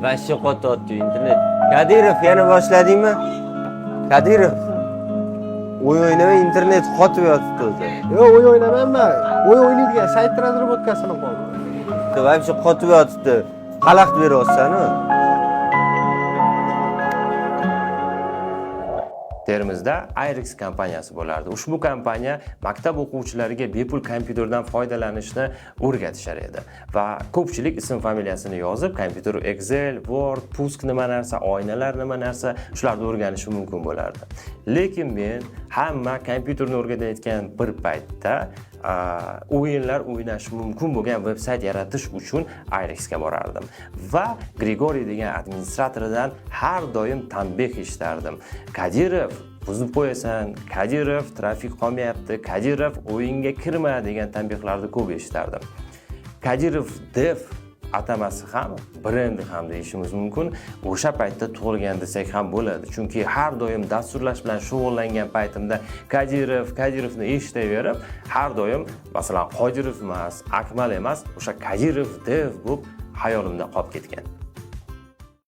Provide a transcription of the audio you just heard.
Vashshi qotyapti internet. Kadirov yana boshladingmi? Kadirov. O'yin o'ynamay internet qotib yotibdi o'zi. Yo'q, o'yin o'ynamayman. O'yin o'ynaydigan sayt razработкасini qoldi. Vashshi qotib yotibdi. Xalaqit beryapsan-ku. Termizda Irix kompaniyasi bo'lardi. Ushbu kompaniya maktab o'quvchilariga bepul kompyuterdan foydalanishni o'rgatishar edi va ko'pchilik ism familiyasini yozib, kompyuter Excel, Word, pusk nima narsa, oynalar nima narsa, shularni o'rganishi mumkin bo'lardi. Lekin men hamma kompyuterni o'rganayotgan bir paytda o'yinlar o'ynash mumkin bo'lgan veb-sayt yaratish uchun Irixga borardim va Grigoriy degan administratordan har doim tanbeh eshitardim. Kadirov buzib qo'yasan, Kadirov trafik qolmayapti, Kadirov o'yinga kirma degan tanbehlarni ko'p eshitardim. Kadirov dev atamasi ham, brendi ham deyishimiz mumkin. O'sha paytda tug'ilgan desak ham bo'ladi. Chunki har doim dasturlash bilan shug'ullangan paytimda Kadirovni eshitaverib, har doim masalan Qodirov emas, Akmal emas, o'sha Kadirov dev bo'lib hayolimda qolib ketgan.